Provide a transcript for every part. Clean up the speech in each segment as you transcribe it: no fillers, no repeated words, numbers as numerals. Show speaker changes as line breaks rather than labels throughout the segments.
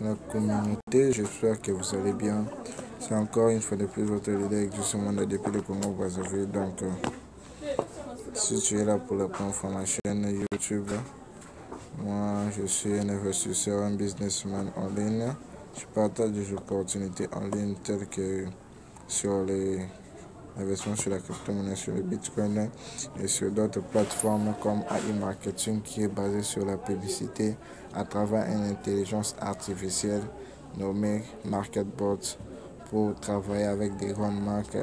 la communauté, j'espère que vous allez bien. C'est encore une fois de plus votre leader avec du monde depuis le Congo Brazzaville. Donc, si tu es là pour la première fois ma chaîne YouTube, moi je suis un investisseur, un businessman en ligne. Je partage des opportunités en ligne telles que sur les investissements sur la crypto-monnaie, sur le Bitcoin et sur d'autres plateformes comme AI Marketing qui est basée sur la publicité à travers une intelligence artificielle nommée MarketBot pour travailler avec des grandes marques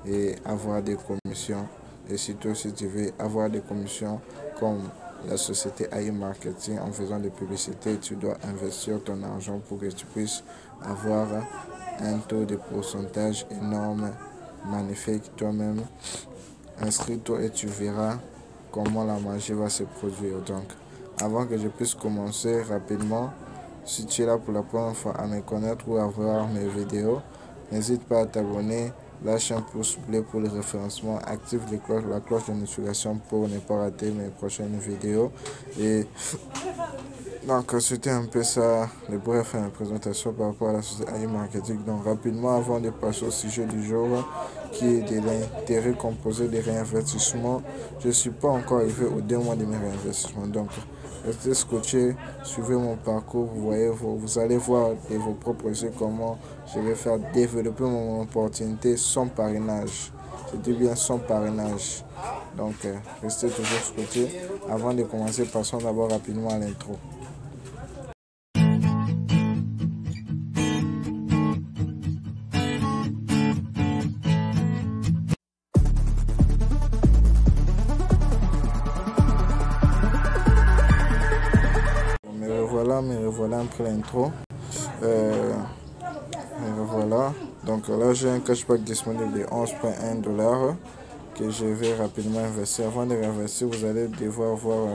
et avoir des commissions. Et surtout si tu veux avoir des commissions comme la société AI Marketing en faisant des publicités, tu dois investir ton argent pour que tu puisses avoir un taux de pourcentage énorme, magnifique. Toi-même, inscris-toi et tu verras comment la magie va se produire. Donc, avant que je puisse commencer rapidement, si tu es là pour la première fois à me connaître ou à voir mes vidéos, n'hésite pas à t'abonner, lâche un pouce bleu pour le référencement, active la cloche de notification pour ne pas rater mes prochaines vidéos. Et donc, c'était un peu ça, le bref, une présentation par rapport à la société AI Marketing. Donc, rapidement, avant de passer au sujet du jour, qui est de l'intérêt composé des réinvestissements, je ne suis pas encore arrivé au 2 mois de mes réinvestissements. Donc, restez scotché, suivez mon parcours, vous allez voir de vos propres yeux comment je vais faire développer mon opportunité sans parrainage. Je dis bien sans parrainage. Donc, restez toujours scotché. Avant de commencer, passons d'abord rapidement à l'intro. Me revoilà après l'intro. Voilà. Donc là, j'ai un cashback disponible de 11,1 $ que je vais rapidement investir. Avant de réinvestir, vous allez devoir voir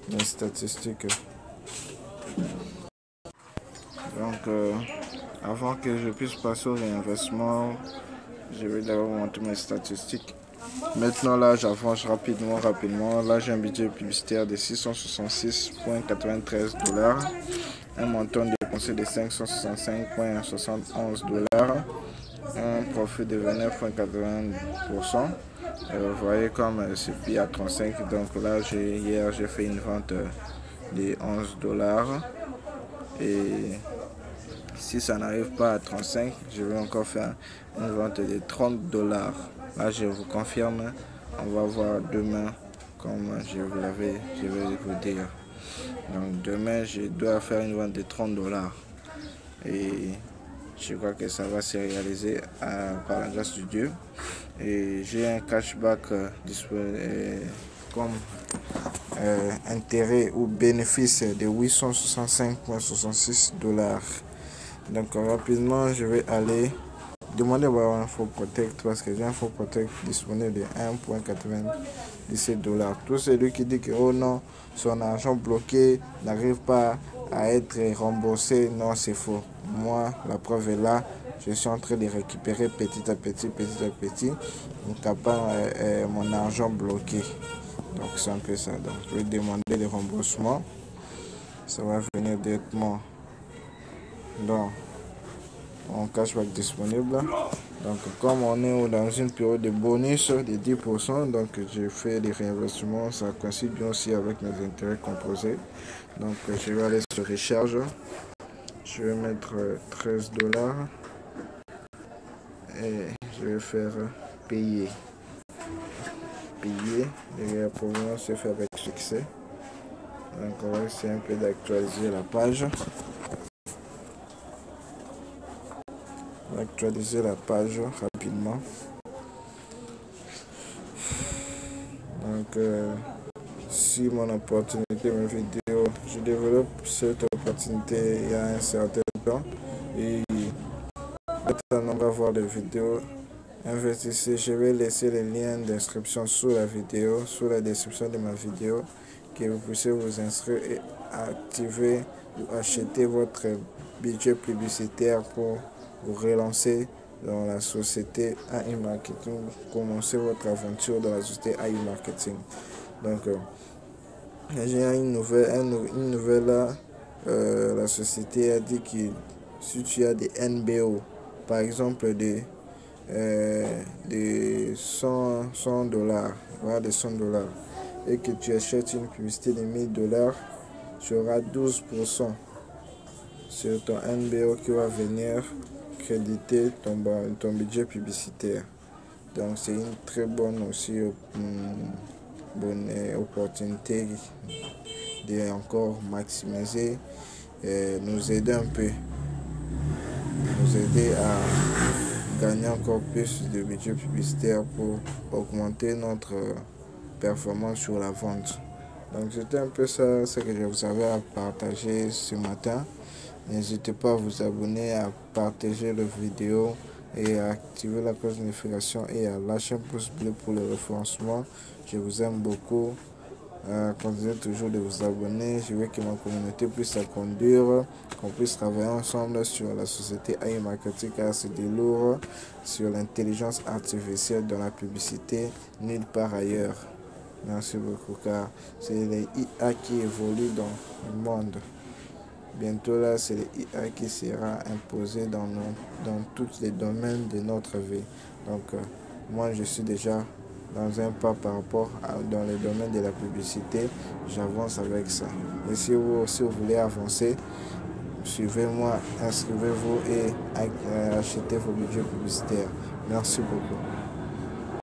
mes statistiques. Donc, avant que je puisse passer au réinvestissement, je vais d'abord montrer mes statistiques. Maintenant, là, j'avance rapidement. Là, j'ai un budget publicitaire de 666,93 $, un montant dépensé de 565,71 $, un profit de 29,80%. Vous voyez comme c'est pris à 35. Donc là, hier, j'ai fait une vente de 11 $. Et si ça n'arrive pas à 35, je vais encore faire une vente de 30 $. Là, je vous confirme, on va voir demain, comme je vais vous dire. Donc, demain, je dois faire une vente de 30 $. Et je crois que ça va se réaliser par la grâce de Dieu. Et j'ai un cashback disponible comme intérêt ou bénéfice de 865,66 $. Donc, rapidement, je vais aller demander à un faux protect parce que j'ai un faux protect disponible de 1,97 $. Tout celui qui dit que oh non, son argent bloqué n'arrive pas à être remboursé, non, c'est faux. Moi, la preuve est là. Je suis en train de récupérer petit à petit, en tapant mon argent bloqué. Donc, c'est un peu ça. Donc, je vais demander le remboursement. Ça va venir directement dans mon cashback disponible. Donc, comme on est dans une période de bonus de 10%, donc je fais des réinvestissements. Ça coïncide bien aussi avec mes intérêts composés. Donc, je vais aller sur recharge. Je vais mettre 13 $ et je vais faire payer. Le réapprovisionnement se fait avec succès. Donc, on va essayer un peu d'actualiser la page. Actualiser la page rapidement. Donc, si mon opportunité, mes vidéos, je développe cette opportunité il y a un certain temps et maintenant on va voir les vidéos. Investissez, je vais laisser les liens d'inscription sous la vidéo, sous la description de ma vidéo, que vous puissiez vous inscrire et activer ou acheter votre budget publicitaire pour vous relancer dans la société AI Marketing, commencer votre aventure dans la société AI Marketing. Donc, j'ai une nouvelle la société a dit que si tu as des NBO, par exemple de 100 dollars, voilà, de 100 dollars, et que tu achètes une publicité de 1000 dollars, tu auras 12% sur ton NBO qui va venir créditer ton budget publicitaire. Donc c'est une très bonne aussi bonne opportunité de encore maximiser et nous aider un peu, nous aider à gagner encore plus de budget publicitaire pour augmenter notre performance sur la vente. Donc c'était un peu ça ce que je vous avais à partager ce matin. N'hésitez pas à vous abonner, à partager la vidéo et à activer la cloche de notification et à lâcher un pouce bleu pour le référencement. Je vous aime beaucoup. Continuez toujours de vous abonner. Je veux que ma communauté puisse conduire, qu'on puisse travailler ensemble sur la société AI Marketing, car c'est du lourd, sur l'intelligence artificielle dans la publicité, nulle part ailleurs. Merci beaucoup, car c'est les IA qui évoluent dans le monde. Bientôt là, c'est l'IA qui sera imposé dans tous les domaines de notre vie. Donc, moi, je suis déjà dans un pas par rapport dans le domaine de la publicité. J'avance avec ça. Et si vous voulez avancer, suivez-moi, inscrivez-vous et achetez vos budgets publicitaires. Merci beaucoup.